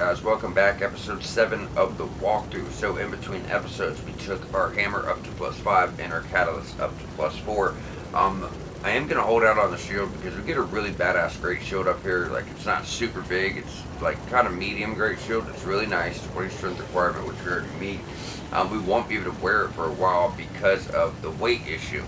Guys, welcome back. Episode 7 of the walkthrough. So, in between episodes, we took our hammer up to +5 and our catalyst up to +4. Um, I am going to hold out on the shield because we get a really badass great shield up here. Like, it's not super big, it's like kind of medium great shield. It's really nice. 20 strength requirement, which we already meet. We won't be able to wear it for a while because of the weight issue.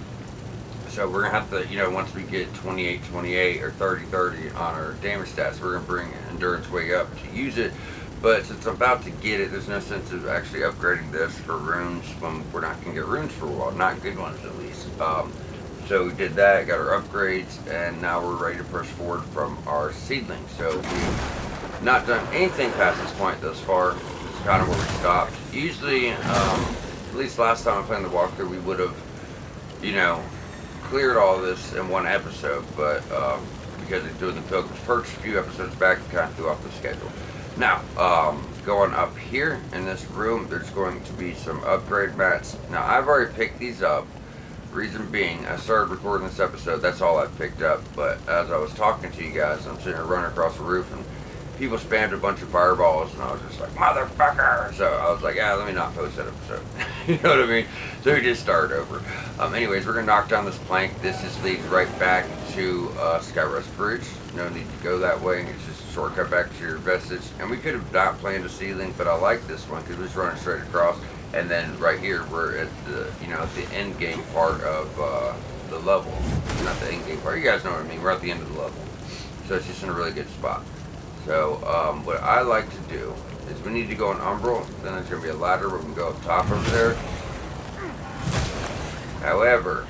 So we're gonna have to, once we get 28, 28 or 30, 30 on our damage stats, we're gonna bring endurance way up to use it. But since I'm about to get it, there's no sense of actually upgrading this for runes when we're not gonna get runes for a while, not good ones at least. So we did that, got our upgrades, and now we're ready to push forward from our seedling. So we've not done anything past this point thus far. This is kind of where we stopped. Usually, at least last time I played the walkthrough, we would have, you know, cleared all this in one episode, but because of doing the Pilgrim's first few episodes back, it kind of threw off the schedule. Now, going up here in this room, there's going to be some upgrade mats. Now, I've already picked these up. Reason being, I started recording this episode, that's all I picked up, but as I was talking to you guys, I'm sitting here running across the roof, and people spammed a bunch of fireballs, and I was just like, motherfucker! So I was like, let me not post that episode. You know what I mean? So we just started over. Anyways, we're going to knock down this plank. This just leads right back to Skyrest Bridge. No need to go that way. It's just a shortcut back to your vestige. And we could have not planned a ceiling, but I like this one because we're just running straight across. And then right here, we're at the, at the end game part of the level. Not the end game part. You guys know what I mean. We're at the end of the level. So it's just in a really good spot. So what I like to do is we need to go on Umbral, then there's going to be a ladder where we can go up top over there. However,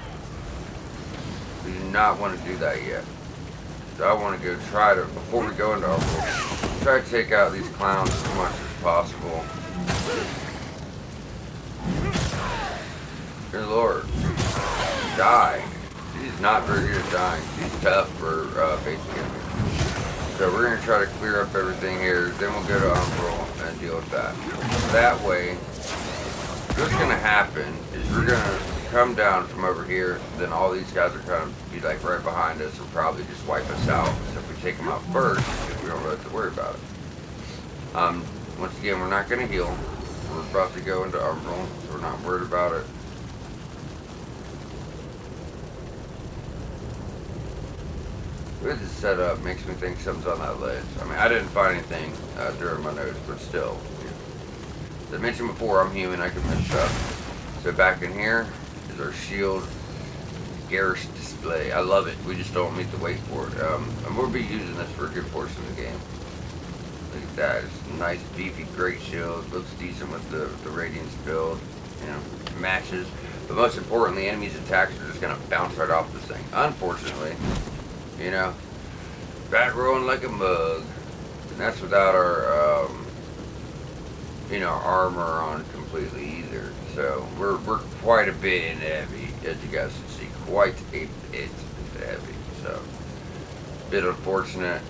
we do not want to do that yet. So I want to go try to, before we go into Umbral, try to take out these clowns as much as possible. Good Lord. Die. He's not very good at dying. He's tough for basic enemies. So we're going to try to clear up everything here, then we'll go to Umbral and deal with that. That way, what's going to happen is we're going to come down from over here, then all these guys are going to be like right behind us and probably just wipe us out. So if we take them out first, we don't really have to worry about it. Once again, we're not going to heal. We're about to go into Umbral, so we're not worried about it. With the setup makes me think something's on that ledge. I mean, I didn't find anything during my notes, but still. As I mentioned before, I'm human, I can mess up. So back in here is our shield garish display. I love it. We just don't meet the weight for it. And we'll be using this for a good portion of the game. Look at that. It's a nice, beefy, great shield. Looks decent with the Radiance build. Matches. But most importantly, enemies' attacks are just going to bounce right off this thing. Unfortunately. Back rolling like a mug. And that's without our, armor on completely either. So we're quite a bit heavy, as you guys can see. Quite a bit heavy. So, bit unfortunate.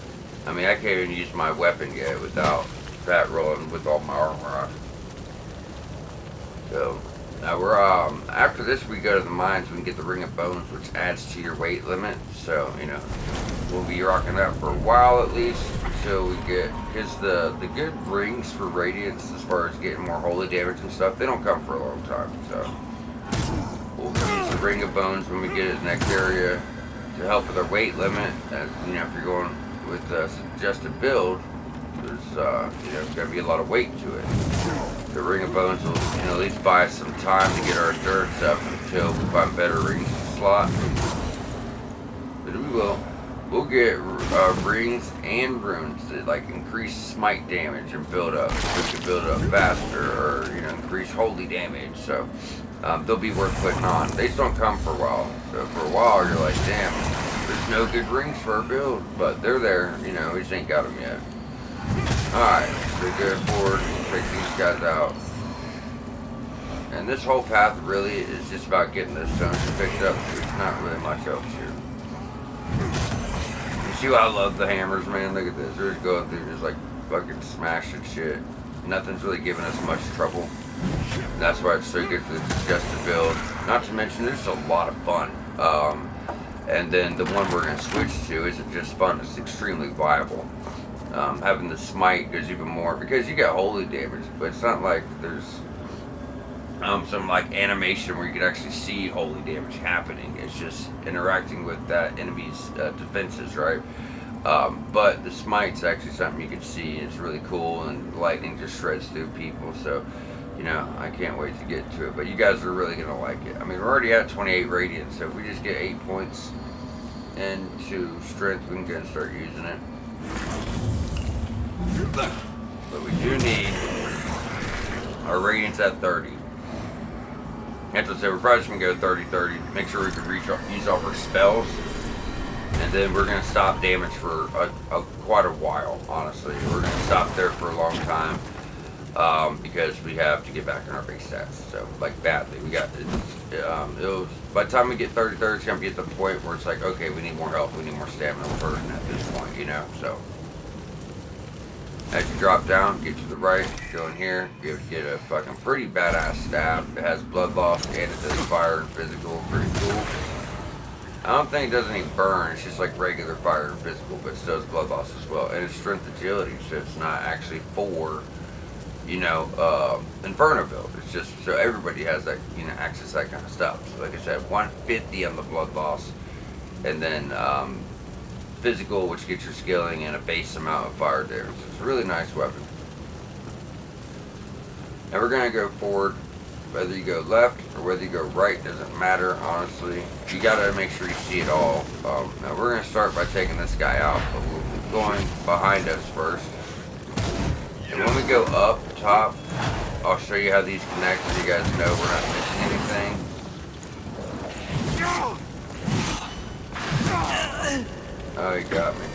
I mean, I can't even use my weapon yet without fat rolling with all my armor on. So, now we're, after this we go to the mines, we can get the Ring of Bones, which adds to your weight limit. So, we'll be rocking that for a while at least. So we get, because the good rings for Radiance, as far as getting more holy damage and stuff, they don't come for a long time. So, we'll use the Ring of Bones when we get it next area to help with our weight limit. And, if you're going with a suggested build, there's, going to be a lot of weight to it. The Ring of Bones will, at least buy us some time to get our endurance up until we find better rings to slot. But we will. We'll get rings and runes that like increase smite damage and build up. We can build up faster or increase holy damage. So they'll be worth putting on. They just don't come for a while. So for a while you're like, damn, there's no good rings for our build, but they're there. We just ain't got them yet. Alright, so go forward and take these guys out. And this whole path really is just about getting those stones picked up. There's not really much else here. You see how I love the hammers, man? Look at this. We're just going through just like fucking smashing shit. Nothing's really giving us much trouble. And that's why it's so good for the suggested build. Not to mention, there's a lot of fun. And then the one we're going to switch to isn't just fun, it's extremely viable. Having the smite goes even more because you got holy damage, but it's not like there's some like animation where you can actually see holy damage happening. It's just interacting with that enemy's defenses, right? But the smite's actually something you can see. It's really cool, and lightning just shreds through people. So, I can't wait to get to it. But you guys are really gonna like it. I mean, we're already at 28 radiant, so if we just get 8 points into strength, we can go and start using it. But we do need our radiant's at 30. That's what I said. We're probably just gonna go 30-30. Make sure we can use all our spells. And then we're going to stop damage for quite a while, honestly. We're going to stop there for a long time because we have to get back in our base stats. So, like, badly. We got by the time we get 30-30, it's going to be at the point where it's like, okay, we need more health, we need more stamina. We're hurting at this point, So, as you drop down, get to the right, go in here, be able to get a fucking pretty badass stab. It has blood loss and it does fire and physical. Pretty cool. I don't think it does any burn, it's just like regular fire and physical, but it does blood loss as well. And it's strength agility, so it's not actually for, Inferno build. It's just so everybody has that, access to that kind of stuff. So like I said, 150 on the blood loss, and then physical, which gets your skilling, and a base amount of fire damage. It's a really nice weapon. Now we're going to go forward. Whether you go left or whether you go right doesn't matter, honestly. You gotta make sure you see it all. Now we're gonna start by taking this guy out, but we'll be going behind us first. And when we go up top, I'll show you how these connect so you guys know we're not missing anything. Oh, he got me.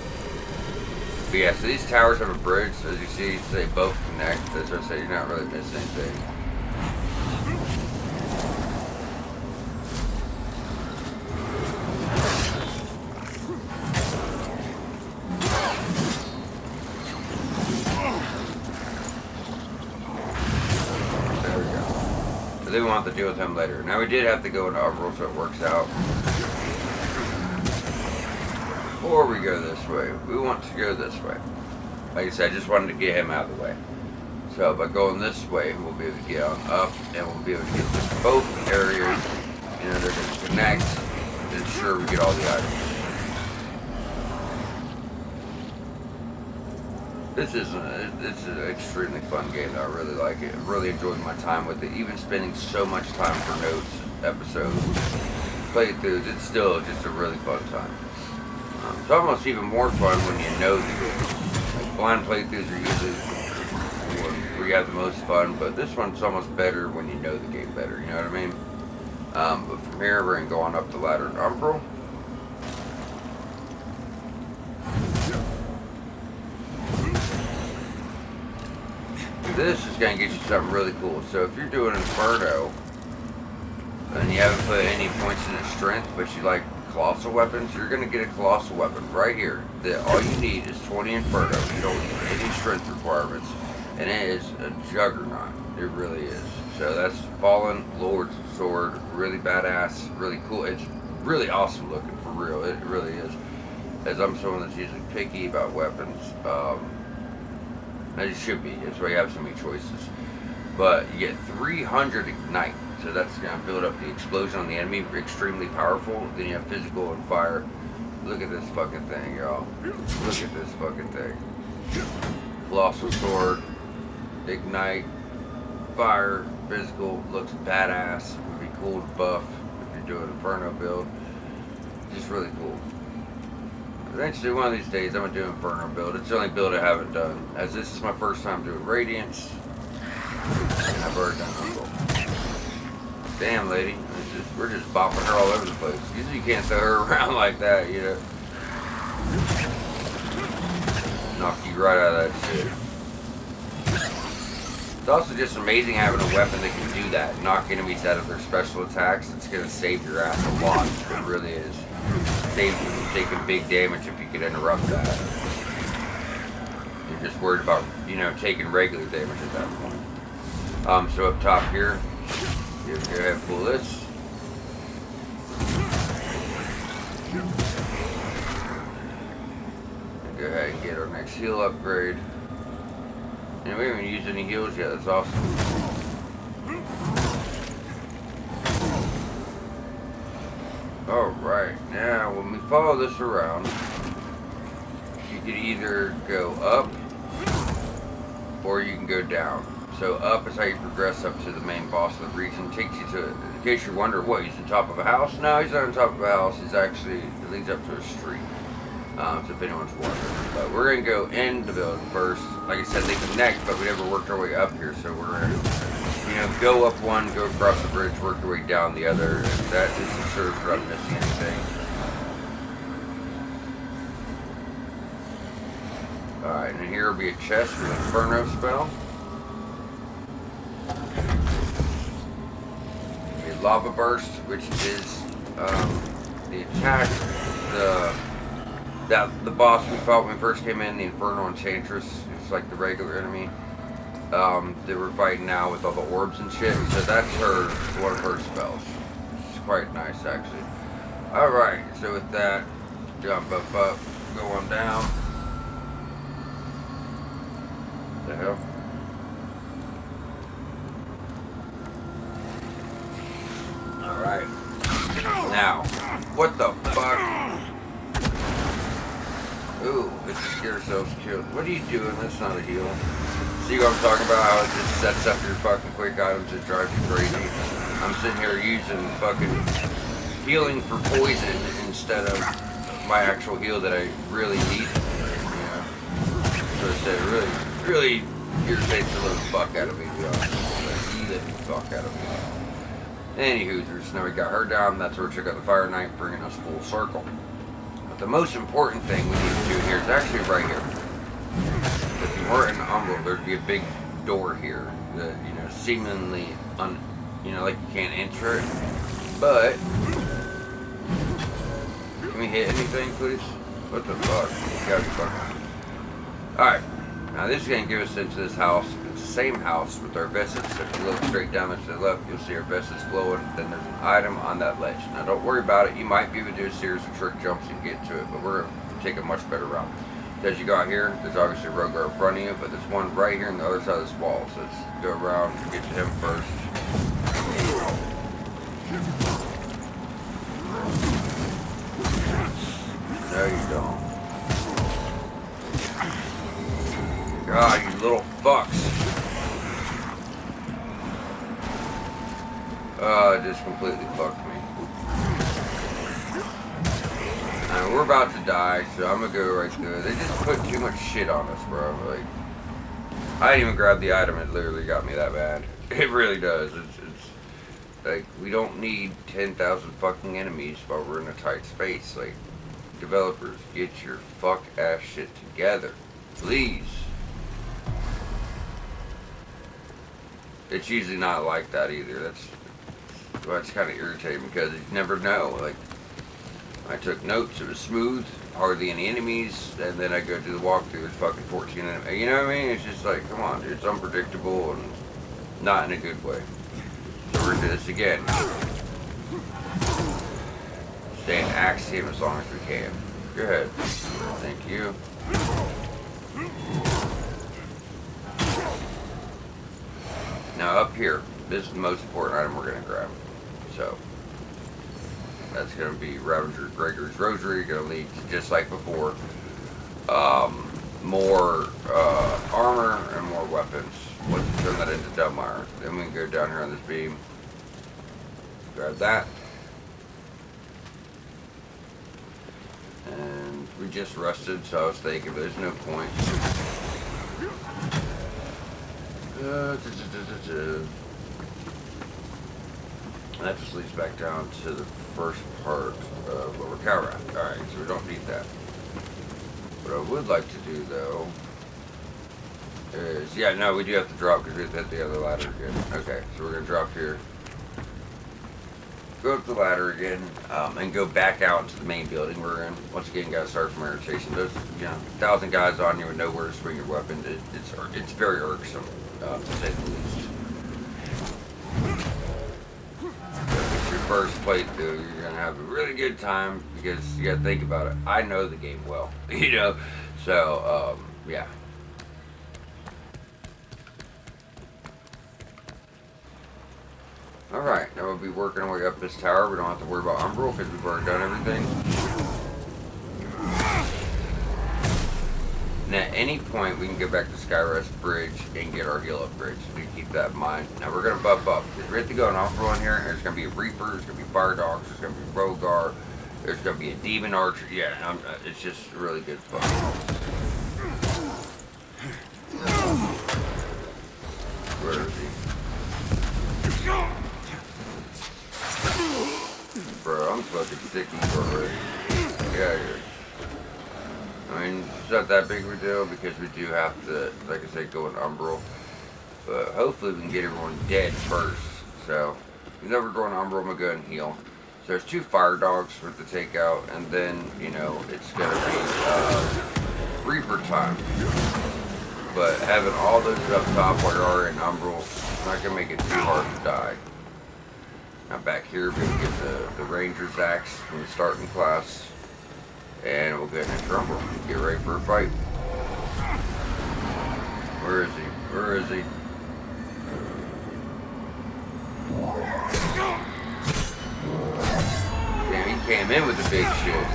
But yeah, so these towers have a bridge, so as you see, they both connect. That's what I say, you're not really missing anything. We won't have to deal with him later. Now we did have to go into Umbral, so it works out. Or we go this way. We want to go this way. Like I said, I just wanted to get him out of the way. So by going this way, we'll be able to get on up, and we'll be able to get to both areas. They're going to connect and ensure we get all the items. This is an extremely fun game though. I really like it. I really enjoyed my time with it. Even spending so much time for notes, episodes, playthroughs, it's still just a really fun time. It's almost even more fun when you know the game. Like blind playthroughs are usually where you have the most fun, but this one's almost better when you know the game better. You know what I mean? But from here, we're going to go on up the ladder to Umbral. This is going to get you something really cool. So if you're doing Inferno, and you haven't put any points in its strength, but you like colossal weapons, you're going to get a colossal weapon right here. That all you need is 20 Inferno. You don't need any strength requirements. And it is a juggernaut. It really is. So that's Fallen Lord's Sword. Really badass. Really cool. It's really awesome looking, for real. It really is. As I'm someone that's usually picky about weapons. As you should be. That's why you have so many choices. But you get 300 Ignite. So that's going to build up the explosion on the enemy. Extremely powerful. Then you have physical and fire. Look at this fucking thing, y'all. Look at this fucking thing. Colossal Sword. Ignite. Fire. Physical. Looks badass. Would be cool to buff if you're doing Inferno build. Just really cool. Eventually, one of these days, I'm going to do Inferno build. It's the only build I haven't done, as this is my first time doing Radiance, and I've already done Umbral. Damn, lady. We're just bopping her all over the place. Usually you can't throw her around like that, you know. Knock you right out of that shit. It's also just amazing having a weapon that can do that. Knock enemies out of their special attacks. It's going to save your ass a lot. It really is. Save you from taking big damage if you could interrupt that. You're just worried about, taking regular damage at that point. So up top here, you go ahead and pull this. And Go ahead and get our next heal upgrade. And we haven't even used any heals yet, that's awesome. Alright, now when we follow this around, you can either go up or you can go down. So up is how you progress up to the main boss of the region. Takes you to, in case you're wondering, what, he's on top of a house? No, he's not on top of a house. He's actually, it leads up to a street. So if anyone's wondering. But we're going to go in the building first. Like I said, they connect, but we never worked our way up here. So we're going to, you know, go up one, go across the bridge, work our way down the other. And that is ensures we're not missing anything. Alright, and here will be a chest with an Inferno spell. A Lava Burst, which is the attack, the boss we fought when we first came in, the Infernal Enchantress. It's like the regular enemy. They were fighting now with all the orbs and shit, so that's one of her spells. It's quite nice, actually. Alright, so with that, jump up, go on down. What the hell? Alright. Now, what the fuck? Ooh, let's just get ourselves killed. What are you doing? That's not a heal. See what I'm talking about? How it just sets up your fucking quick items that drive you crazy. I'm sitting here using fucking healing for poison instead of my actual heal that I really need. Yeah. So it really irritates the little fuck out of me, to be honest. Like, the fuck out of me. Anywho, now we got her down. That's where we took out the Fire Knight, bringing us full circle. But the most important thing we need to do here is actually right here. If you weren't in Umbral, there'd be a big door here that, you know, seemingly, like you can't enter it. But, can we hit anything, please? What the fuck? You gotta be fucking. Alright, now this is going to give us into this house. It's the same house with our visits. If you look straight down there to the left, you'll see our visits glowing. Then there's an item on that ledge. Now don't worry about it. You might be able to do a series of trick jumps and get to it, but we're going to take a much better route. As you got here, there's obviously a Rogar in front of you, but there's one right here on the other side of this wall. So let's go around and get to him first. No, you don't. God, you little fucks. It just completely fucked me. We're about to die, so I'm gonna go right through it. They just put too much shit on us, bro. Like, I didn't even grab the item. It literally got me that bad. It really does. It's like, we don't need 10,000 fucking enemies while we're in a tight space. Like, developers, get your fuck ass shit together, please. It's usually not like that either. That's kind of irritating because you never know. Like, I took notes. It was smooth, hardly any enemies, and then I go do the walkthrough. There's fucking 14 enemies. You know what I mean? It's just like, come on, dude. It's unpredictable and not in a good way. So we're gonna do this again. Stay in Axiom as long as we can. Go ahead. Thank you. Now up here, this is the most important item we're going to grab. So, that's going to be Ravager Gregory's Rosary, going to lead to, just like before, more armor and more weapons. Once you turn that into Dumbmire, then we can go down here on this beam, grab that, and we just rested, so I was thinking there's no point. That just leads back down to the first part of Lower Calrath. Alright, so we don't need that. What I would like to do, though, is... Yeah, no, we do have to drop because we have to hit the other ladder again. Okay, so we're going to drop here. Go up the ladder again, and go back out into the main building we're in. Once again, gotta start from irritation. There's, 1,000 guys on you and nowhere to swing your weapon. It's very irksome, to say the least. Get your first playthrough, you're gonna have a really good time because you gotta think about it. I know the game well, you know, so yeah. All right, now we'll be working our way up this tower. We don't have to worry about Umbral because we've already done everything. And at any point, we can get back to Skyrest Bridge and get our heal upgrades. So we keep that in mind. Now we're gonna buff up. We're ready to go on Umbral in here. There's gonna be a Reaper. There's gonna be Fire Dogs. There's gonna be Rogar. There's gonna be a Demon Archer. Yeah, it's just really good fun. Where is he? Bro, I'm fucking sticky already. Get out of here. I mean, it's not that big of a deal because we do have to, like I said, go in Umbral. But hopefully we can get everyone dead first. So, even though we're going Umbral, I'm gonna go ahead and heal. So there's 2 Fire Dogs for the takeout, and then, you know, it's gonna be Reaper time. But having all those up top while you're already in Umbral, it's not gonna make it too hard to die. Now back here, we can get the Ranger's Axe from the starting class. And we'll get into Umbral. Get ready for a fight. Where is he? Where is he? Damn, he came in with the big shit.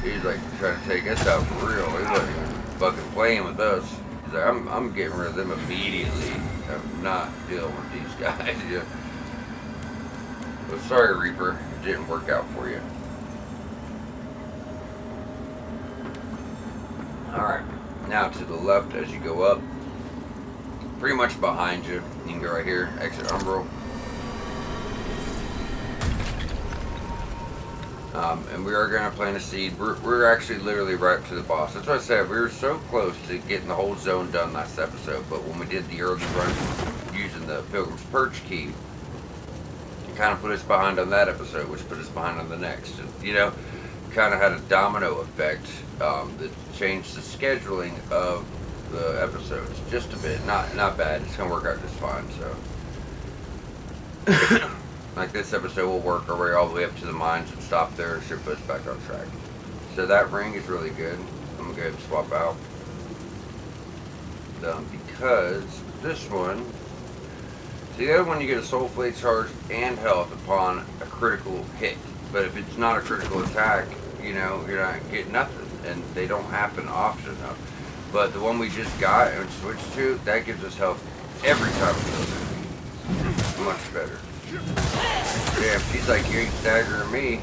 He's like trying to take us out for real. He wasn't even fucking playing with us. He's like, I'm getting rid of them immediately. I'm not dealing with these guys. Yeah. Well, sorry, Reaper. It didn't work out for you. Alright, now to the left as you go up, pretty much behind you, you can go right here, exit Umbral. And we are going to plant a seed. We're actually literally right up to the boss. That's what I said, we were so close to getting the whole zone done last episode, but when we did the early run using the Pilgrim's Perch key, it kind of put us behind on that episode, which put us behind on the next. And, you know, kind of had a domino effect that changed the scheduling of the episodes just a bit. Not bad. It's gonna work out just fine. So, like this episode, we'll work our way all the way up to the mines and stop there. It should put us back on track. So that ring is really good. I'm gonna go ahead and swap out because this one. See, the other one you get a soul flake charge and health upon a critical hit. But if it's not a critical attack, you know, you're not getting nothing. And they don't happen often enough. But the one we just got and switched to, that gives us health every time we go there. Much better. Damn, she's like, you ain't staggering me.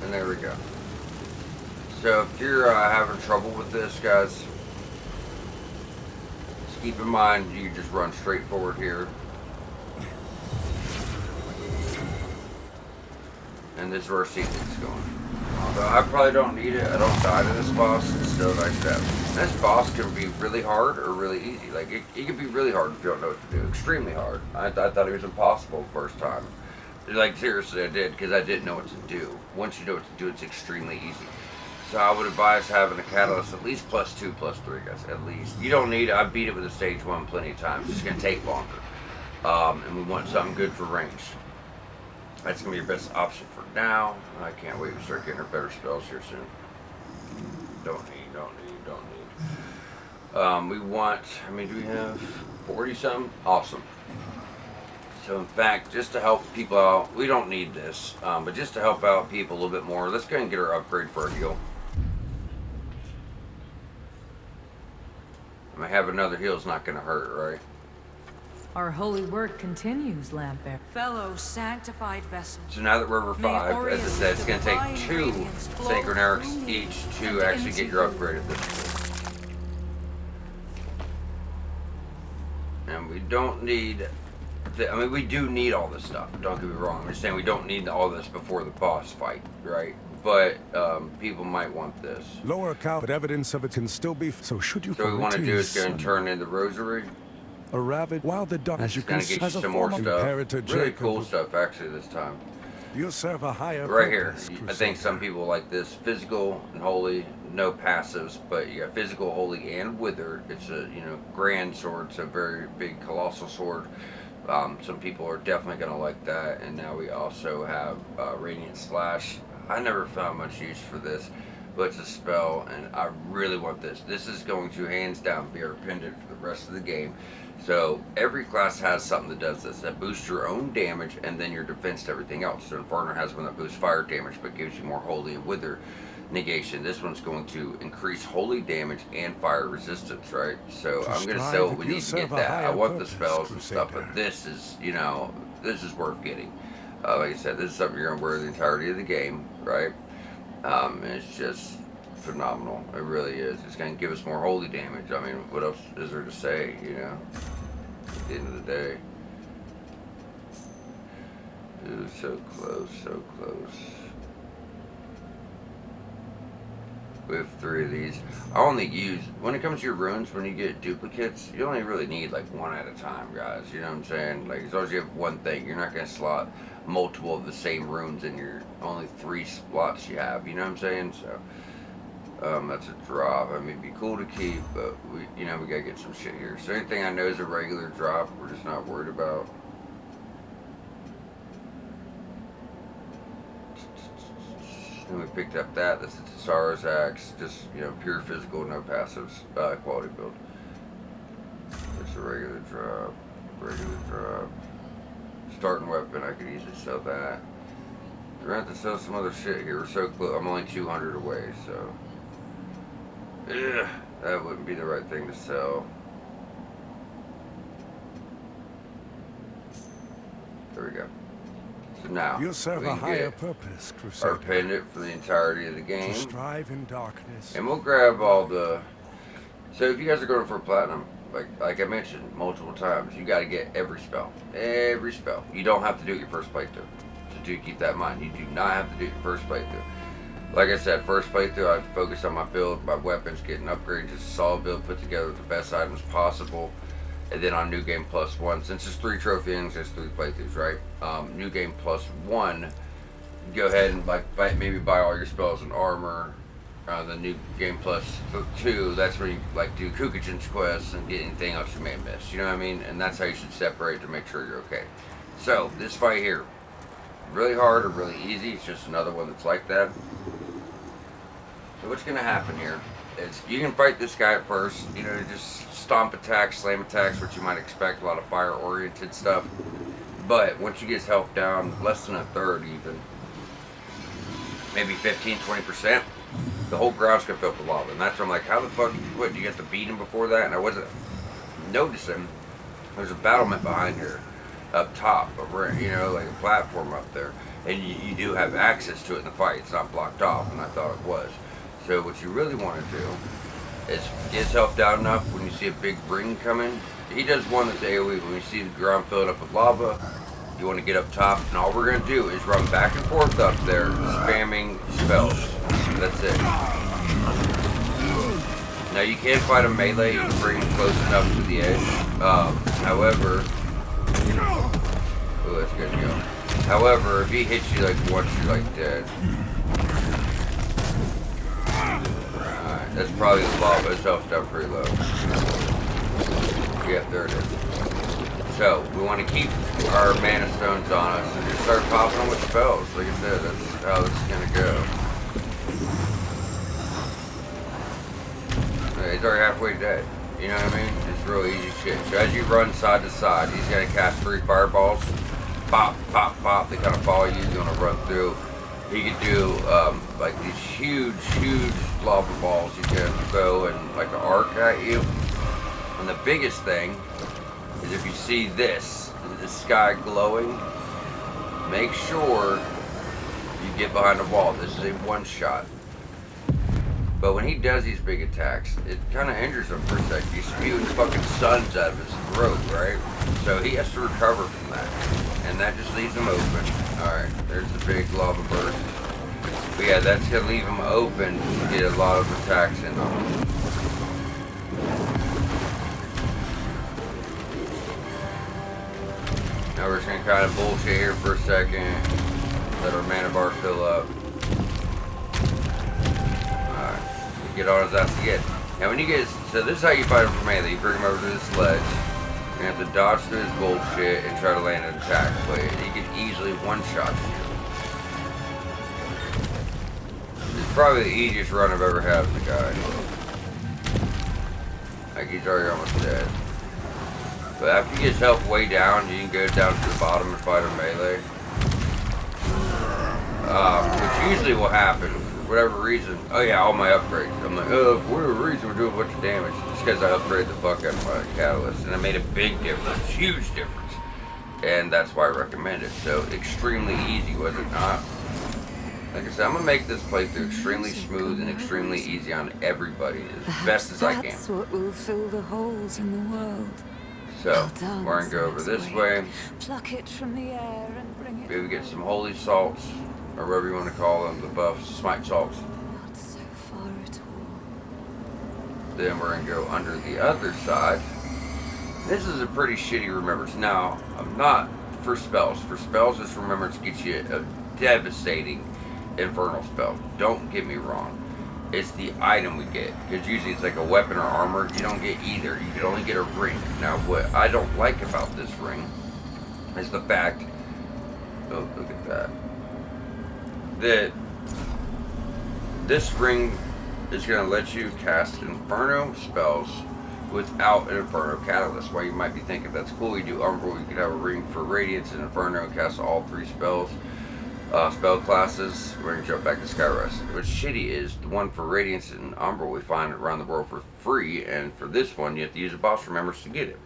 And there we go. So if you're having trouble with this, guys, just keep in mind you just run straight forward here. And this is where our secret's going. So I probably don't need it. I don't die to this boss. It's still a nice to have. This boss can be really hard or really easy. Like, it can be really hard if you don't know what to do. Extremely hard. I thought it was impossible the first time. Like, seriously, I did, because I didn't know what to do. Once you know what to do, it's extremely easy. So I would advise having a catalyst at least +2, +3, guys, at least. You don't need it. I beat it with a stage 1 plenty of times. It's going to take longer. And we want something good for range. That's going to be your best option for now. I can't wait to start getting our better spells here soon. Don't need. We want, I mean, do we have 40-something? Awesome. So in fact, just to help people out, we don't need this, but just to help out people a little bit more, let's go ahead and get our upgrade for our heal. I mean, have another heal is not going to hurt, right? Our holy work continues, Lampbearer. Fellow sanctified vessels. So now that we're over 5, as I said, it's going to take 2 Synchronerics each to actually get your upgrade at this point. And we don't need, I mean, we do need all this stuff. Don't get me wrong. I'm just saying we don't need all this before the boss fight, right? But people might want this. Lower account, but evidence of it can still be. So should you? So what we want to do is go and turn in the rosary. a rabbit, while the dog, as you can Gonna see, get you as a some more form of stuff. Imperator Really Jacob, cool stuff actually this time. you serve a higher Right here, purpose, I think some Crusader. people like this physical and holy, no passives, but you got physical, holy, and wither. It's a grand sword, it's a very big colossal sword. Some people are definitely gonna like that, and now we also have radiant slash. I never found much use for this, but it's a spell, and I really want this. This is going to hands down be our pendant for the rest of the game. So every class has something that does this, that boosts your own damage and then your defense to everything else. So Inferno has one that boosts fire damage but gives you more holy and wither negation. This one's going to increase holy damage and fire resistance, right? So To I'm going to sell strive, what we you need to serve get a that. I higher want the purpose, spells and stuff, Crusader. but this is, this is worth getting. Like I said, this is something you're going to wear the entirety of the game, right? And it's just phenomenal. It really is. It's going to give us more holy damage. I mean, what else is there to say, at the end of the day. Ooh, so close, so close. We have 3 of these. I only use, when it comes to your runes, when you get duplicates, you only really need like 1 at a time, guys. You know what I'm saying? Like, as long as you have one thing, you're not going to slot multiple of the same runes in your only 3 slots you have. You know what I'm saying? So, that's a drop. I mean, it'd be cool to keep, but we gotta get some shit here. So anything I know is a regular drop, we're just not worried about. And we picked up that. That's the Tsar's Axe. Just, pure physical, no passives. Quality build. It's a regular drop. Regular drop. Starting weapon, I could easily sell that. We're gonna have to sell some other shit here. We're so close. I'm only 200 away, so. Ugh, that wouldn't be the right thing to sell. There we go. So now You serve we a can higher get purpose, our Crusader. pendant for the entirety of the To game. strive in darkness. And we'll grab all the. So if you guys are going for platinum, like I mentioned multiple times, you got to get every spell. Every spell. You don't have to do it your first playthrough. So do keep that in mind. You do not have to do it your first playthrough. Like I said, first playthrough, I focused on my build, my weapons, getting upgrades, just a solid build put together with the best items possible. And then on New Game Plus 1, since it's 3 trophy endings, there's 3 playthroughs, right? New Game Plus 1, go ahead and maybe buy all your spells and armor. The New Game Plus 2, that's where you do Kukujin's quests and get anything else you may have missed. You know what I mean? And that's how you should separate to make sure you're okay. So this fight here, really hard or really easy. It's just another one that's like that. So what's going to happen here is you can fight this guy at first, just stomp attacks, slam attacks, which you might expect, a lot of fire-oriented stuff. But once you get his health down, less than a third even, maybe 15-20%, the whole ground's going to fill up with lava. And that's where I'm like, how the fuck did you quit? Do you have to beat him before that? And I wasn't noticing there's a battlement behind here, up top, like a platform up there. And you do have access to it in the fight. It's not blocked off, and I thought it was. So what you really want to do is get his health down enough when you see a big ring coming. He does one that's AoE. When you see the ground filled up with lava, you want to get up top, and all we're going to do is run back and forth up there, spamming spells. That's it. Now you can fight a melee, you can bring him close enough to the edge. However, oh, that's good to go. However, if he hits you once, you're dead. Alright, that's probably the lava. His health's down pretty low. Yep, there it is. So, we want to keep our mana stones on us and just start popping them with spells. Like I said, that's how this is going to go. He's already halfway dead. You know what I mean? It's real easy shit. So as you run side to side, he's going to cast 3 fireballs. Pop, pop, pop. They kind of follow you. You're going to run through. He could do these huge lava balls. He can go and an arc at you. And the biggest thing is if you see this sky glowing, make sure you get behind the wall. This is a one-shot. But when he does these big attacks, it kind of injures him for a second. He's spewing fucking suns out of his throat, right? So he has to recover from that. And that just leaves him open. Alright, there's the big lava burst. But yeah, that's going to leave him open to get a lot of attacks in on him. we're just gonna kind of bullshit here for a second. Let our mana bar fill up. Alright. Get on his ass again. Now when you get, so this is how you fight him for melee. You bring him over to this ledge. You're gonna have to dodge through his bullshit and try to land an attack. But he can easily one-shot you. It's probably the easiest run I've ever had with the guy. Like, he's already almost dead. But after you get his health way down, you can go down to the bottom and fight him melee. Which usually will happen for whatever reason. Oh yeah, all my upgrades. I'm like, oh, for whatever reason we're doing a bunch of damage. It's because I upgraded the fuck out of my catalyst. And it made a big difference, huge difference. And that's why I recommend it. So, extremely easy, was it not? Like I said, I'm going to make this playthrough extremely smooth and extremely easy on everybody, as best as I can. That's what will fill the holes in the world. So, we're going to go over this way. Pluck it from the air and bring it. Maybe get some holy salts, or whatever you want to call them, the buffs, smite salts. Not so far at all. Then we're going to go under the other side. This is a pretty shitty remembrance. Now, I'm not for spells. For spells, this remembrance gets you a devastating infernal spell. Don't get me wrong. It's the item we get. Because usually it's like a weapon or armor. You don't get either. You can only get a ring. Now, what I don't like about this ring is the fact... Oh, look at that. That this ring is going to let you cast Inferno spells without an Inferno catalyst. While you might be thinking that's cool, you do Umbral, you could have a ring for Radiance and Inferno and cast all three spells. Spell classes. We're going to jump back to Skyrest. What's shitty is the one for Radiance and Umbral we find around the world for free, and for this one you have to use a boss remembrance to get it.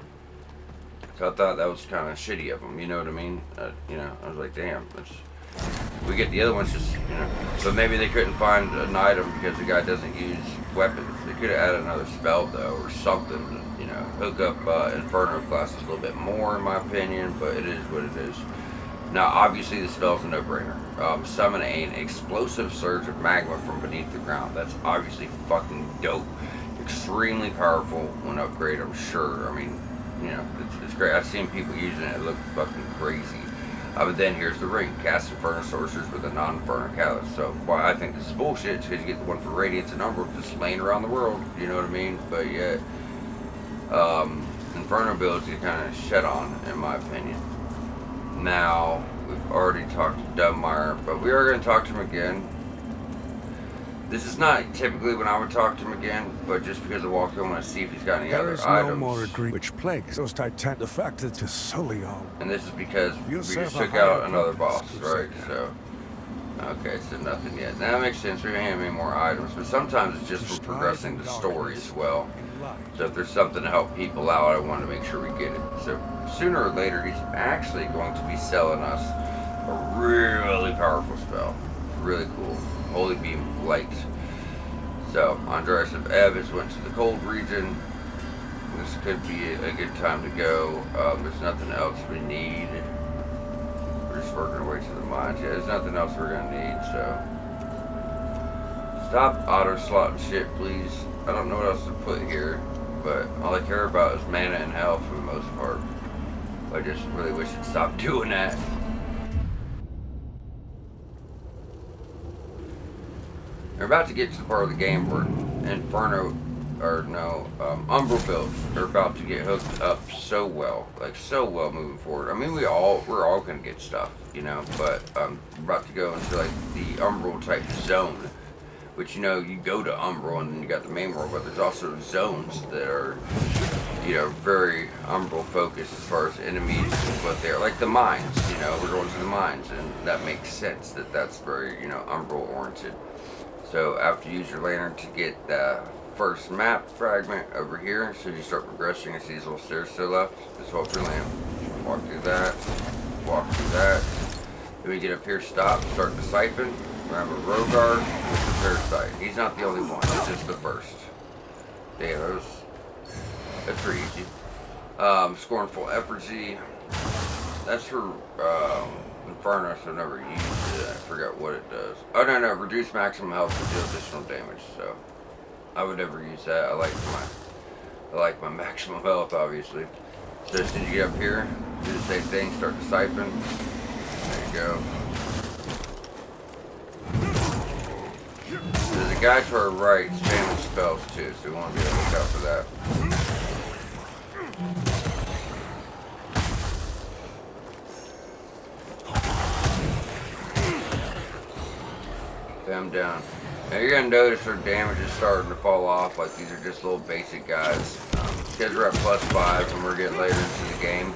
So I thought that was kind of shitty of them, you know what I mean? You know, I was like, damn, we get the other ones just, you know. But maybe they couldn't find an item because the guy doesn't use weapons. They could have added another spell though, or something to, you know, hook up Inferno classes a little bit more in my opinion, but it is what it is. Now, obviously, the spell's a no-brainer. Summon an explosive surge of magma from beneath the ground. That's obviously fucking dope. Extremely powerful when upgraded, I'm sure. I mean, you know, it's great. I've seen people using it. It looks fucking crazy. But then here's the ring. Cast Inferno sorcerers with a non-Inferno catalyst. So, why I think this is bullshit is because you get the one for Radiance and Umbral just laying around the world. You know what I mean? But yet, Inferno builds you kind of shed on, in my opinion. Now, we've already talked to Dumbmire, but we are going to talk to him again. This is not typically when I would talk to him again, but just because I walked in, I want to see if he's got any There other is items. no more agreement which plagues those Titan defected to Solion. And this is because we You just serve a took higher out another purpose, boss, you right? say. So, okay, so nothing yet. Now that makes sense. We're going to have any more items, but sometimes it's just for progressing the story as well. So if there's something to help people out, I want to make sure we get it. So sooner or later, he's actually going to be selling us a really powerful spell. Really cool. Holy Beam Light. So, Andreas of Evis went to the cold region. This could be a good time to go. There's nothing else we need. We're just working our way to the mines. Yeah, there's nothing else we're going to need, so. Stop auto-slotting shit, please. I don't know what else to put here, but all I care about is mana and health for the most part. I just really wish it'd stop doing that. We're about to get to the part of the game where Inferno, or no, Umbral builds are about to get hooked up so well, like so well moving forward. I mean, we're all gonna get stuff, you know, but we're about to go into like the Umbral type zone, which, you know, you go to Umbral and then you got the main world, but there's also zones that are, you know, very Umbral focused as far as enemies and what they're like. The mines, you know, we're going to the mines, and that makes sense that that's very, you know, Umbral oriented. So after you use your lantern to get the first map fragment over here, so you start progressing, you see these little stairs to the left, just hold your lamp, walk through that, walk through that. Then we get up here, stop, start the siphon. We have a Rogar with the parasite. He's not the only one, he's just the first. Yeah, that's pretty easy. Scornful Effigy. That's for Inferno, so I never used it. I forgot what it does. Oh no, reduce maximum health to deal additional damage. So I would never use that. I like my maximum health, obviously. So as soon as you get up here, do the same thing, start to siphon. There you go. There's a guy to our right spamming spells too, so we want to be on the lookout for that. Them down. Now you're gonna notice their damage is starting to fall off. Like these are just little basic guys. Because we're at +5 and we're getting later into the game.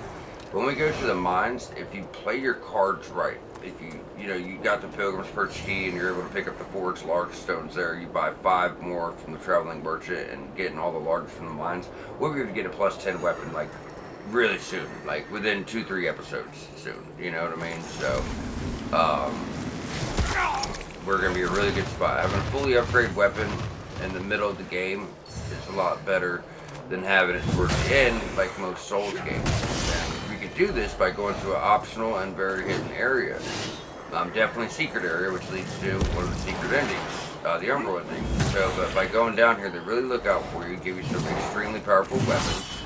When we go to the mines, if you play your cards right, if you got the Pilgrim's Perch key and you're able to pick up the forged large stones there, you buy 5 more from the traveling merchant and getting all the large from the mines, we're going to get a +10 weapon like really soon, like within 2-3 episodes soon. You know what I mean? So, we're going to be a really good spot. Having a fully upgraded weapon in the middle of the game is a lot better than having it towards the end like most Souls games. And we could do this by going to an optional and very hidden area. Definitely secret area, which leads to one of the secret endings, the Umbral ending. So, but by going down here, they really look out for you, give you some extremely powerful weapons.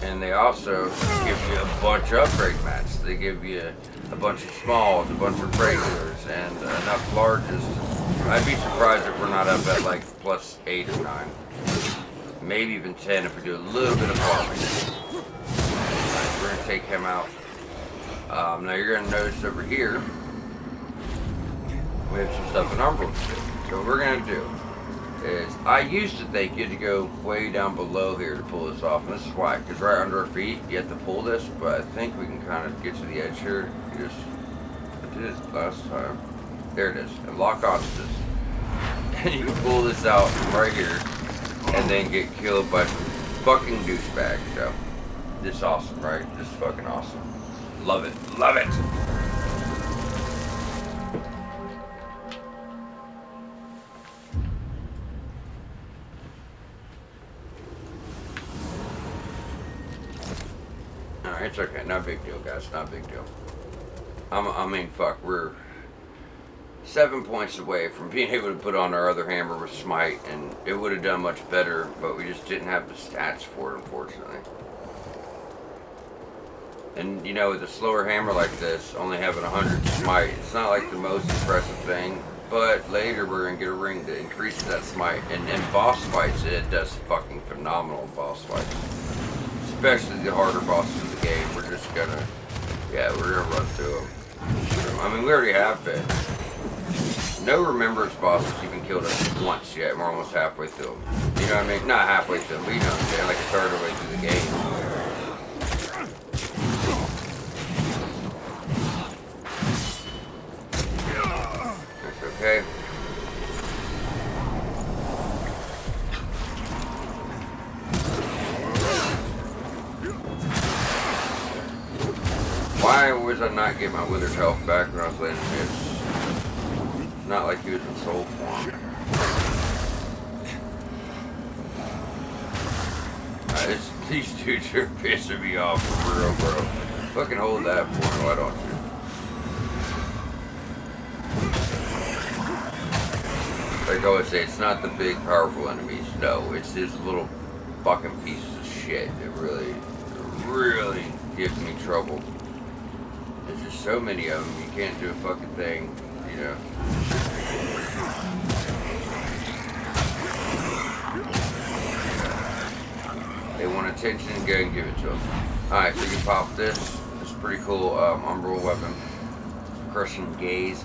And they also give you a bunch of upgrade mats. They give you a bunch of smalls, a bunch of regulars, and enough larges. I'd be surprised if we're not up at like +8 or 9. Maybe even 10 if we do a little bit of farming. Alright, we're going to take him out. Now you're going to notice over here, we have some stuff in Umbral to do. So what we're going to do is, I used to think you had to go way down below here to pull this off, and this is why, because right under our feet, you have to pull this, but I think we can kind of get to the edge here. I did it last time. There it is, and lock onto this. And you can pull this out right here, and then get killed by some fucking douchebags. So, this is awesome, right? This is fucking awesome. Love it, love it! It's okay, not a big deal, guys, not a big deal. I mean, fuck, we're 7 points away from being able to put on our other hammer with Smite, and it would have done much better, but we just didn't have the stats for it, unfortunately. And, you know, with a slower hammer like this, only having 100 Smite, it's not like the most impressive thing, but later we're going to get a ring that increases that Smite, and in boss fights, it does fucking phenomenal boss fights. Especially the harder bosses of the game, we're just gonna, we're gonna run through them. I mean, we already have been. No Remembrance bosses even killed us once yet, and we're almost halfway through them. You know what I mean? Not halfway through them, but you know what I'm saying, like a third of the way through the game. That's okay. Why was I not getting my withered health back when I was laying hits? It's not like he was in soul form. These dudes are pissing me off for real, bro. Fucking hold that for me, why don't you? Like I always say, it's not the big, powerful enemies. No, it's these little fucking pieces of shit that really gives me trouble. There's just so many of them, you can't do a fucking thing, you know. They want attention, go and give it to them. Alright, so you can pop this. It's a pretty cool Umbral weapon. Crushing Gaze.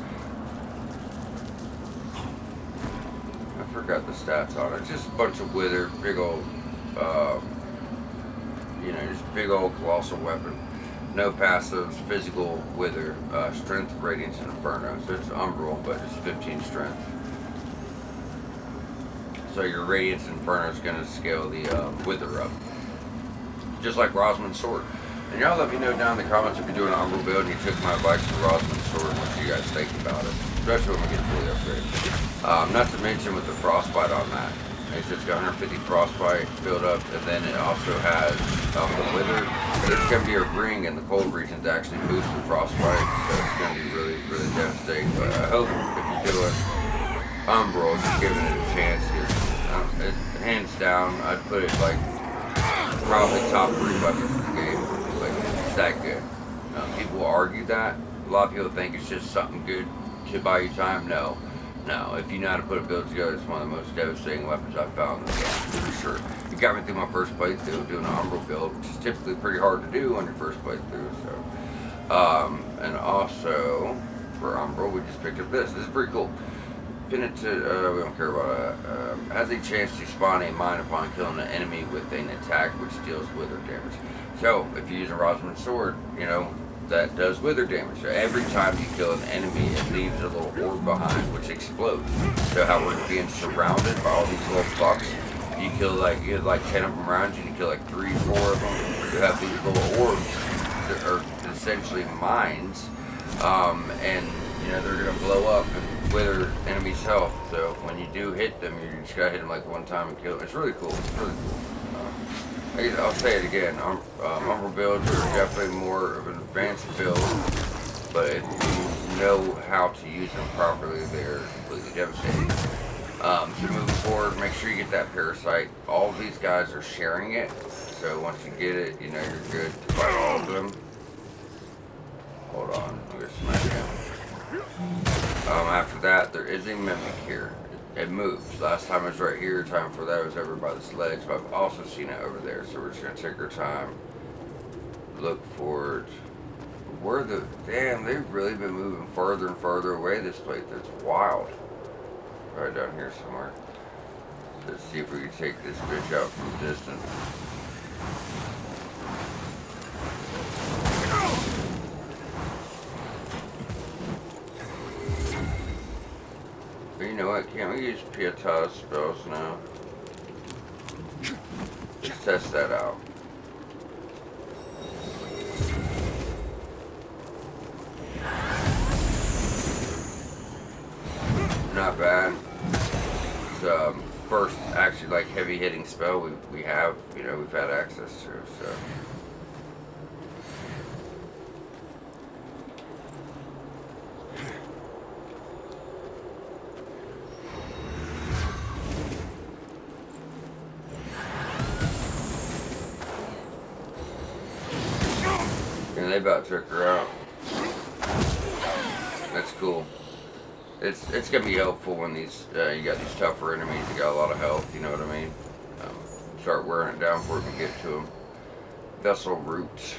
I forgot the stats on it. It's just a bunch of wither, big old, just big old colossal weapon. No passives, physical wither, strength, radiance, and inferno. So it's Umbral, but it's 15 strength. So your radiance and inferno is going to scale the wither up. Just like Rosman's sword. And y'all let me know down in the comments if you're doing an Umbral build and you took my advice for Rosman's sword, what you guys think about it. Especially when we get fully upgraded. Not to mention with the frostbite on that. It's just got 150 frostbite build up, and then it also has the wither. There's going to be a ring in the cold region to actually boost the frostbite, so it's going to be really, really devastating. But I hope if you're doing Umbral, just giving it a chance here. Hands down, I'd put it like probably top 3 weapons in the game. Like, it's that good. People argue that. A lot of people think it's just something good to buy you time. No. No, if you know how to put a build together, it's one of the most devastating weapons I've found in the game, for sure. It got me through my first playthrough doing an Umbral build, which is typically pretty hard to do on your first playthrough, so. And also, for Umbral, we just picked up this. This is pretty cool. Pin it to, we don't care about it. Has a chance to spawn a mine upon killing an enemy with an attack which deals wither damage. So, if you use a Rosman sword, you know, that does wither damage. So every time you kill an enemy, it leaves a little orb behind, which explodes. So how we're being surrounded by all these little fucks. You kill like, you have like 10 of them around you, and you kill like 3, 4 of them. You have these little orbs that are essentially mines. And, you know, they're going to blow up and wither enemies' health. So when you do hit them, you just got to hit them like one time and kill them. It's really cool. It's really cool. I'll say it again, Umbral builds are definitely more of an advanced build, but if you know how to use them properly, they're completely devastating. So moving forward, make sure you get that parasite. All of these guys are sharing it, so once you get it, you know you're good to fight all of them. Hold on, I'm gonna smack him. After that, there is a mimic here. It moves. Last time it was right here, time for that was over by this ledge, but I've also seen it over there, so we're just gonna take our time, look for it. Where the, damn, they've really been moving further and further away this place. That's wild. Right down here somewhere. Let's see if we can take this bitch out from a distance. You know what, can't we use Pietà spells now? Let's test that out. Not bad. It's first actually like heavy hitting spell we have, you know, we've had access to, so. They about took her out. That's cool. It's gonna be helpful when these you got these tougher enemies. You got a lot of health. You know what I mean? Start wearing it down before we can get to them. Vessel root.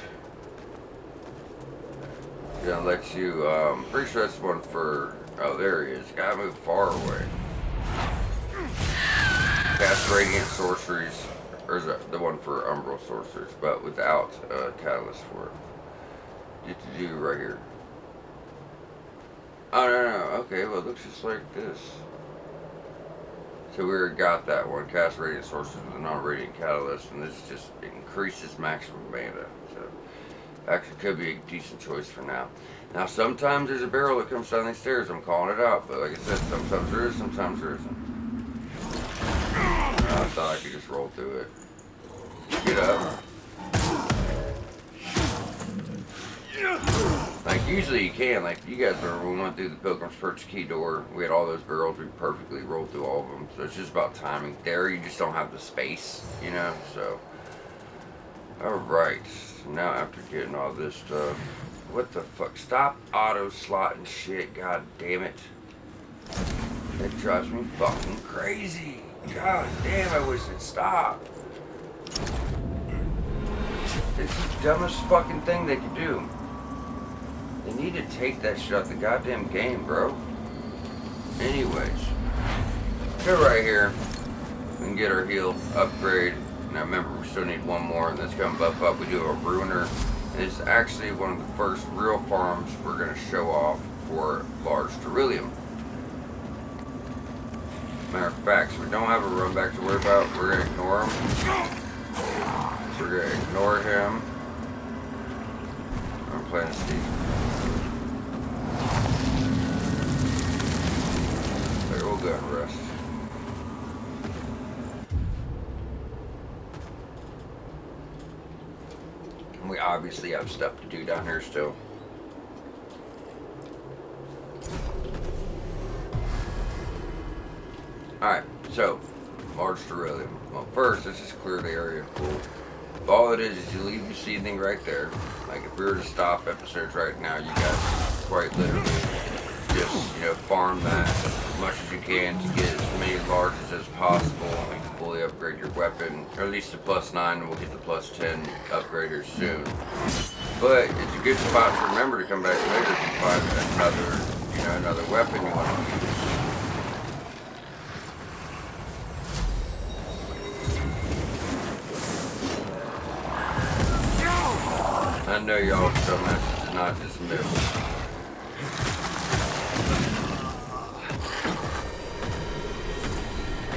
Gonna let you. Pretty sure that's one for. Oh, there he is. Gotta move far away. Cast radiant sorceries. Or is that the one for umbral sorceries, but without catalyst for it. Get to do right here. Oh, no. Okay, well, it looks just like this. So we already got that one. Cast Radiant Sorcery with a non-radiant catalyst, and this just increases maximum mana. So, actually could be a decent choice for now. Now, sometimes there's a barrel that comes down these stairs. I'm calling it out, but like I said, sometimes there is, sometimes there isn't. I thought I could just roll through it. Get up. Like, usually you can, like, you guys remember when we went through the Pilgrim's Perch key door, we had all those barrels, we perfectly rolled through all of them, so it's just about timing. There, you just don't have the space, you know, so. Alright, now after getting all this stuff, what the fuck, stop auto-slotting shit, god damn it. That drives me fucking crazy. God damn, I wish it'd stop. It's the dumbest fucking thing they could do. They need to take that shit out the goddamn game, bro. Anyways, go right here and get our heal upgrade. Now remember, we still need one more, and that's gonna buff up. We do a ruiner. And it's actually one of the first real farms we're gonna show off for large Ceruleum. Matter of fact, so we don't have a run back to worry about. We're gonna ignore him. We're gonna ignore him. I'm playing Steve. Okay, we'll go and rest. And we obviously have stuff to do down here still. Alright, so, large Ceruleum. Well, first, let's just clear the area. Cool. All it is you leave your seething right there. Like if we were to stop episodes right now, you guys quite literally just, farm that as much as you can to get as many larges as possible and fully upgrade your weapon, or at least to +9, and we'll get the +10 upgraders soon. But it's a good spot to remember to come back later if you find another weapon you want to use. I know y'all dumbass is not just miss.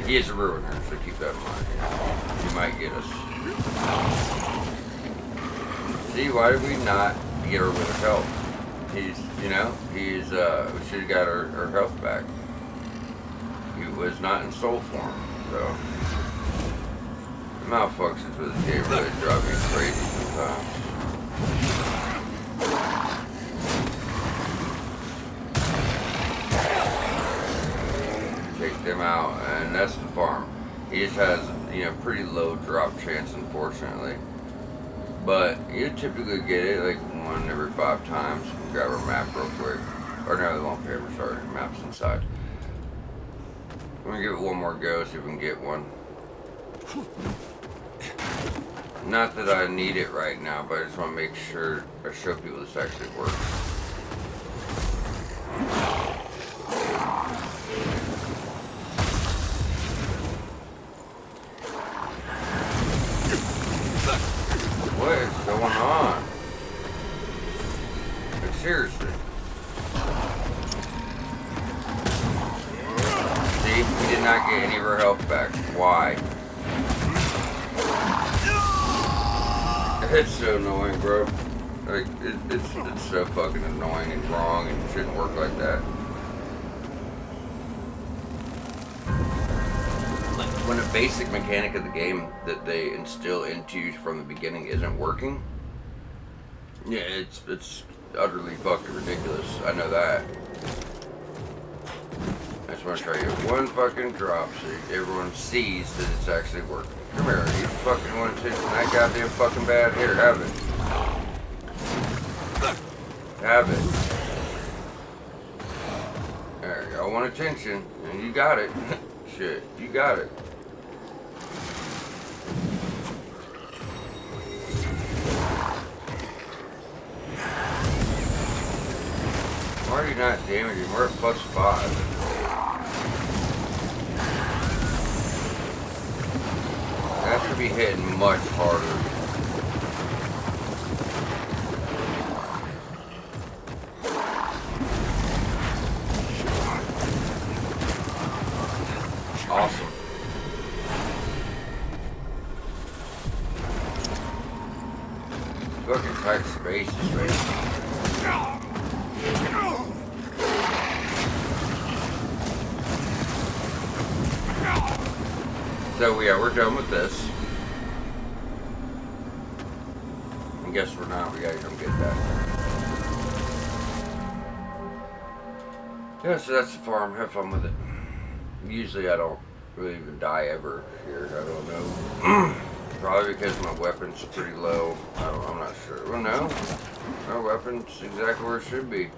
He is a ruiner, so keep that in mind. He might get us. See, why did we not get her with health? We should have got her health back. He was not in soul form, so. Malfunctions with the game really drive me crazy sometimes. Take them out, and that's the farm. He just has, pretty low drop chance, unfortunately. But you typically get it like 1 every 5 times. We'll grab our map real quick. Or no, they won't pay. Sorry, the map's inside. I'm gonna give it one more go, see if we can get one. Not that I need it right now, but I just want to make sure I show people this actually works. What is going on? Like, seriously. See, we did not get any of our health back. Why? It's so annoying, bro. Like, it's so fucking annoying and wrong and shouldn't work like that. When a basic mechanic of the game that they instill into you from the beginning isn't working, yeah, it's utterly fucking ridiculous. I know that. I just want to try you one fucking drop so everyone sees that it's actually working. Come here, you fucking want attention that goddamn fucking bad? Here, have it. Have it. There, y'all want attention, and you got it. Shit, you got it. Why are you not damaging? We're at +5. That should be hitting much harder. Awesome. Fucking tight spaces, right? So yeah, we're done with this. I guess we're not. We gotta come get that. Yeah, so that's the farm. Have fun with it. Usually I don't really even die ever here. I don't know. Probably because my weapon's pretty low. I'm not sure. Well, no. My weapon's exactly where it should be.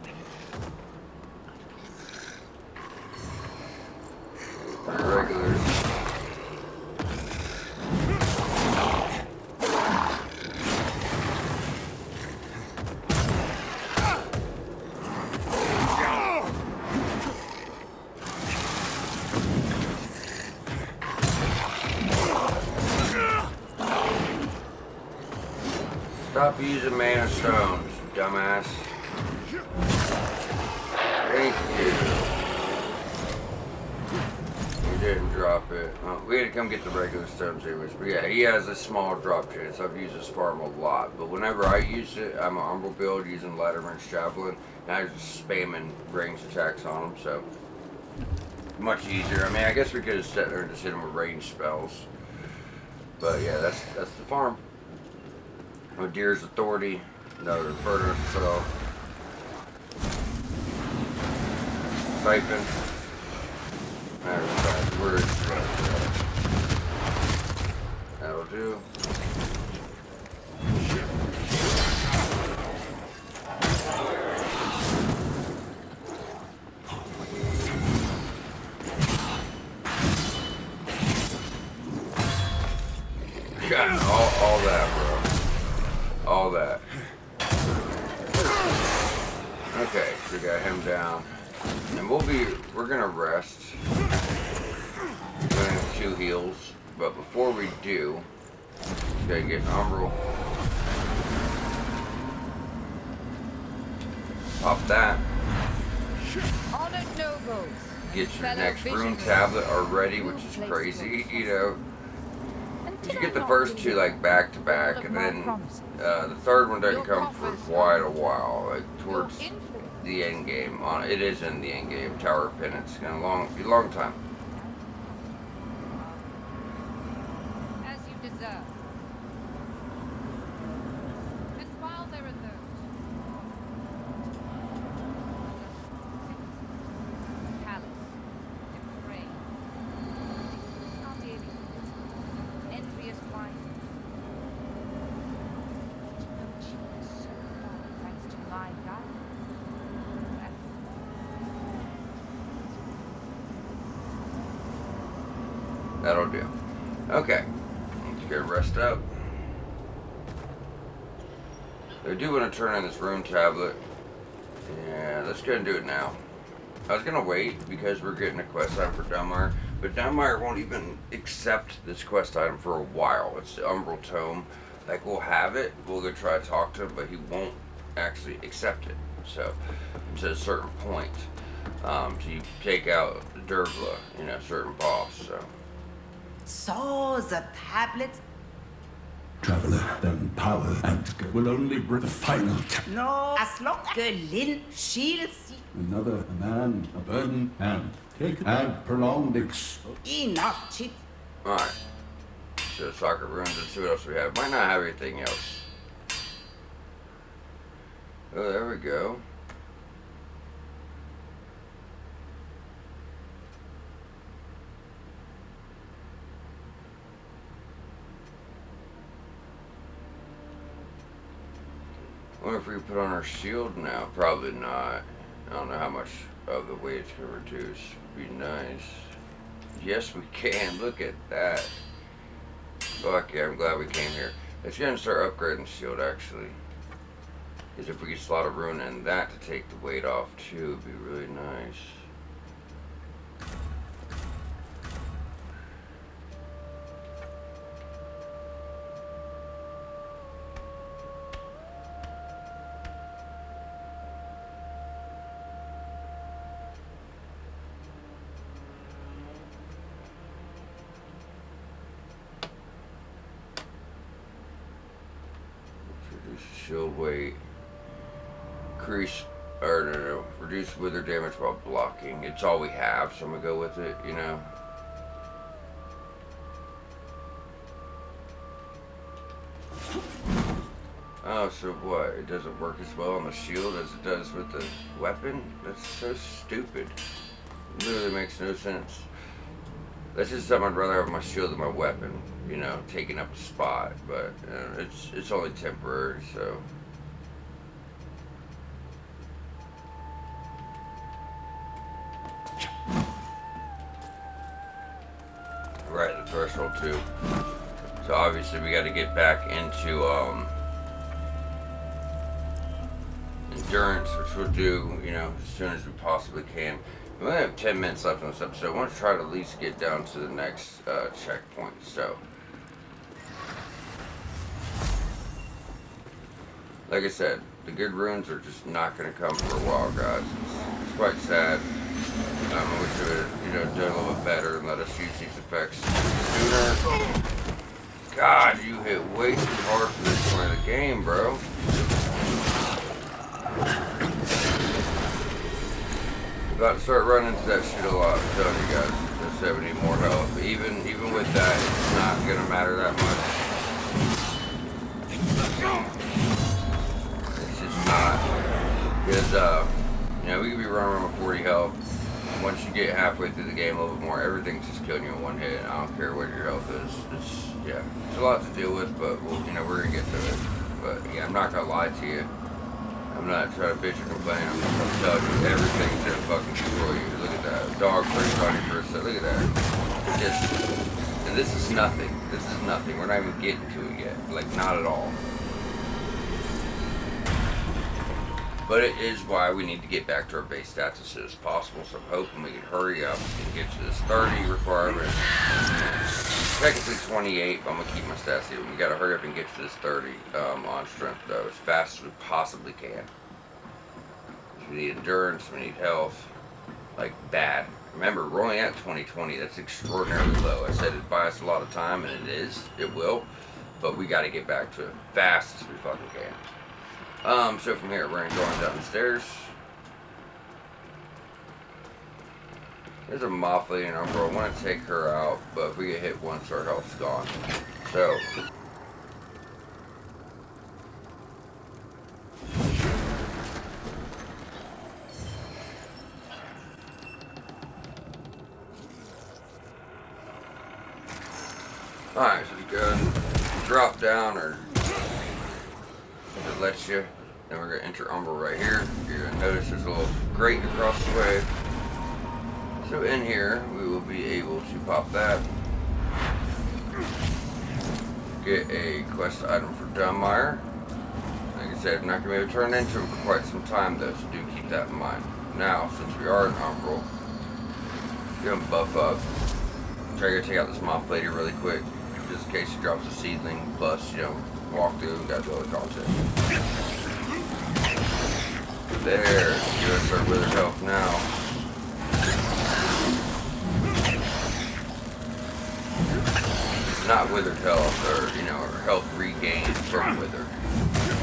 Regulars. Stop using mana stones, dumbass. Thank you. He didn't drop it. We had to come get the regular stones anyways. But yeah, he has a small drop chance. I've used this farm a lot. But whenever I use it, I'm an armor build using Ladderman's Javelin. And I was just spamming ranged attacks on him. So, much easier. I mean, I guess we could have sat there and just hit him with ranged spells. But yeah, that's the farm. Deer's Authority, another further so Siphon. That'll do. God, all that, bro. All that. Okay, so we got him down. And we're gonna rest. We're gonna have 2 heals. But before we do, we gotta get Umbral. Pop that. Honored nobles. Get your next rune tablet already, which is crazy, you know. You get the first 2 like back to back, and then the third one doesn't come for quite a while, like towards the end game. It is in the end game. Tower of Penance, gonna be a long time. As you deserve. And while there are those callous, depraved, not alienated, envious wine, no cheese so far thanks to my guidance. That'll do. Okay, let's get rest up. I do want to turn in this rune tablet. Yeah, let's go and do it now. I was gonna wait because we're getting a quest item for Dunmire, but Dunmire won't even accept this quest item for a while. It's the Umbral Tome. Like, we'll have it, we'll go try to talk to him, but he won't actually accept it. So, to a certain point, till you take out Dervla, you know, certain boss. So the tablet? Traveler, then power and will only bring the final No, as long as Gelin, she'll see. Another man, a burden, and take and prolonged Enough, chit. Alright. So, soccer runes, let's see what else we have. Might not have anything else. Oh, there we go. I wonder if we can put on our shield now. Probably not. I don't know how much of the weight it's going to reduce. Be nice. Yes, we can. Look at that. Fuck yeah, I'm glad we came here. Let's go and start upgrading the shield, actually. Because if we could slot a rune in that to take the weight off, too, it'd be really nice. Shield weight. Increase, or no, reduce wither damage while blocking. It's all we have, so I'm gonna go with it, you know. Oh, so what? It doesn't work as well on the shield as it does with the weapon? That's so stupid. It literally makes no sense. That's just something I'd rather have my shield than my weapon, you know, taking up a spot, but it's only temporary, so. Right, the threshold too. So obviously we got to get back into endurance, which we'll do, you know, as soon as we possibly can. We only have 10 minutes left in this episode. I want to try to at least get down to the next checkpoint. So, like I said, the good runes are just not going to come for a while, guys. It's quite sad. I wish they would have, you know, done a little bit better and let us use these effects sooner. God, you hit way too hard for this point of the game, bro. About to start running into that shit a lot, I'm telling you guys. Just have need more health. But even with that, it's not gonna matter that much. It's just not. Because you know, we could be running around with 40 health. Once you get halfway through the game a little bit more, everything's just killing you in one hit. I don't care what your health is. It's a lot to deal with, but you know, we're gonna get to it. But yeah, I'm not gonna lie to you. I'm not trying to bitch or complain. I'm just gonna tell you everything's gonna fucking destroy you. Look at that. Dog breaks on you for a second. Look at that. And this is nothing. This is nothing. We're not even getting to it yet. Like, not at all. But it is why we need to get back to our base stats as soon as possible. So I'm hoping we can hurry up and get to this 30 requirement. Technically 28, but I'm going to keep my stats here. We got to hurry up and get to this 30 on strength, though, as fast as we possibly can. We need endurance, we need health. Like, bad. Remember, we're only at 2020. That's extraordinarily low. I said it buys a lot of time, and it is. It will. But we got to get back to it fast as we fucking can. So from here, we're going down the stairs. There's a moth lady in our bro. I want to take her out, but if we get hit once, our health's gone. So... Alright, so you go and drop down, or if it lets you. Then we're going to enter Umbra right here. You're going to notice there's a little grate across the way. So in here, we will be able to pop that. Get a quest item for Dunmire. Like I said, I'm not going to be able to turn into it for quite some time though, so do keep that in mind. Now, since we are in Umbra, we're going to buff up. Try to take out this moth lady really quick, just in case she drops a seedling, plus, you know, walk through, got the other content. There, give us our withered health now. Not withered health, or, you know, our health regained from withered.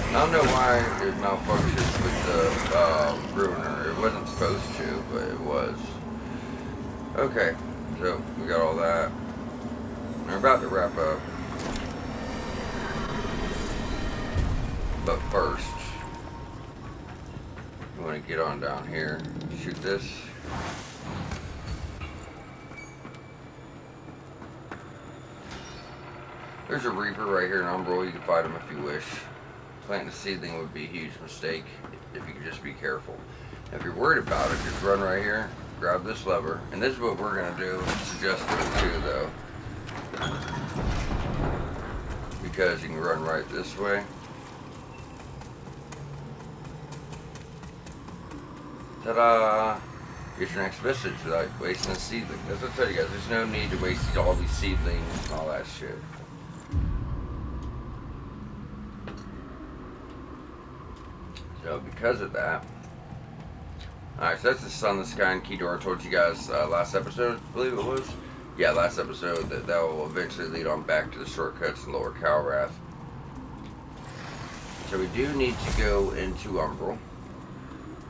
I don't know why it malfunctions with the ruiner. It wasn't supposed to, but it was. Okay, so we got all that. We're about to wrap up. But first, we want to get on down here. Shoot this. There's a Reaper right here in Umbral. You can fight him if you wish. Planting a seedling would be a huge mistake if you could just be careful. If you're worried about it, just run right here, grab this lever, and this is what we're going to do. Suggest it too, though. Because you can run right this way. Ta-da! Get your next message without wasting a seedling. That's what I tell you guys. There's no need to waste all these seedlings and all that shit. So because of that, alright, so that's the sunless skien key door I told you guys last episode, I believe it was. Yeah, last episode, that will eventually lead on back to the shortcuts and lower Calrath. So we do need to go into Umbral.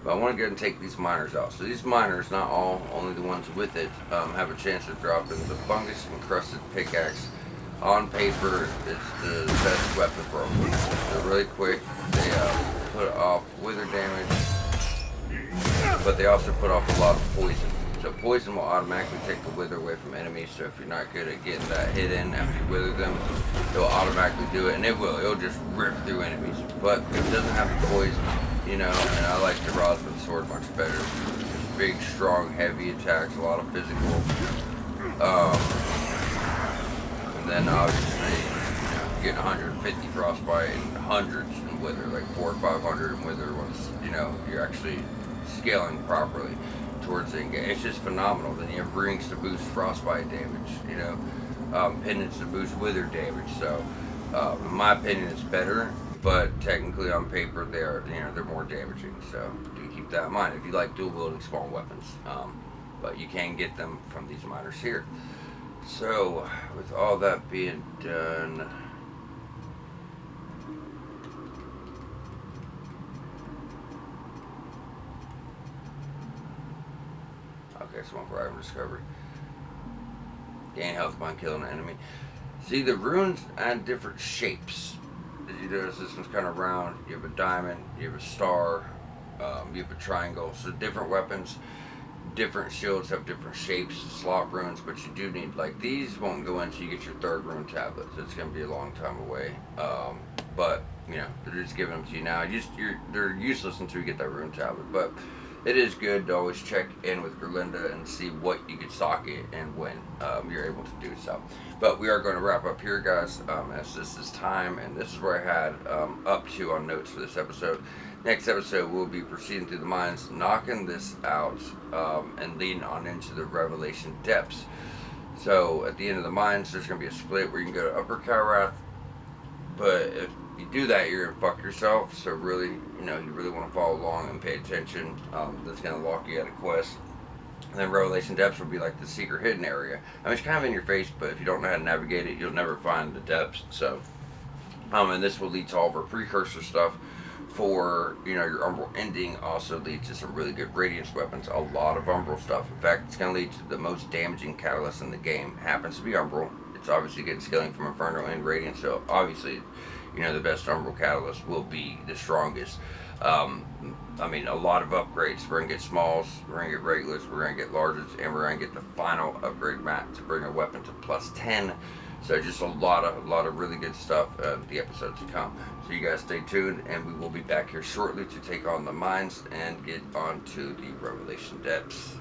But I want to go and take these miners out. So these miners, not all, only the ones with it, have a chance of dropping the fungus encrusted pickaxe. On paper, it's the best weapon for them. They're really quick. They put off wither damage, but they also put off a lot of poison. So poison will automatically take the wither away from enemies. So if you're not good at getting that hit in after you wither them, it'll automatically do it, and it will. It'll just rip through enemies. But it doesn't have the poison, you know. And I like the Rosman sword much better. It's big, strong, heavy attacks, a lot of physical. And then obviously, you know, getting 150 frostbite and hundreds in wither, like 400 or 500 in wither once, you know, you're actually scaling properly towards the end game. It's just phenomenal. Then you have rings to boost frostbite damage, you know, pendants to boost wither damage. So, in my opinion, it's better, but technically on paper they're more damaging. So do keep that in mind if you like dual wielding small weapons. But you can get them from these miners here. So, with all that being done, okay, so one for item discovery. Gain health upon killing an enemy. See, the runes add different shapes. As you notice, this one's kind of round. You have a diamond, you have a star, you have a triangle. So different weapons. Different shields have different shapes, slot runes, but you do need, like, these won't go until you get your 3rd rune tablet, so it's going to be a long time away. But, you know, they're just giving them to you now. They're useless until you get that rune tablet. But it is good to always check in with Gerlinda and see what you could socket and when you're able to do so. But we are going to wrap up here, guys, as this is time, and this is where I had up to on notes for this episode. Next episode, we'll be proceeding through the mines, knocking this out, and leading on into the Revelation depths. So at the end of the mines, there's going to be a split where you can go to Upper Calrath, but if you do that, you're gonna fuck yourself. So really, you really want to follow along and pay attention. That's gonna lock you at a quest. And then Revelation Depths will be like the secret hidden area. I mean, it's kind of in your face, but if you don't know how to navigate it, you'll never find the depths. So, and this will lead to all of our precursor stuff for your Umbral ending. Also leads to some really good Radiance weapons. A lot of Umbral stuff. In fact, it's going to lead to the most damaging catalyst in the game. Happens to be Umbral. It's obviously getting scaling from Inferno and Radiant, so obviously, the best Umbral catalyst will be the strongest. Um, I mean, a lot of upgrades. We're gonna get smalls, we're gonna get regulars, we're gonna get larges, and we're gonna get the final upgrade map to bring our weapon to +10. So just a lot of really good stuff the episodes to come. So you guys stay tuned, and we will be back here shortly to take on the mines and get on to the Revelation depths.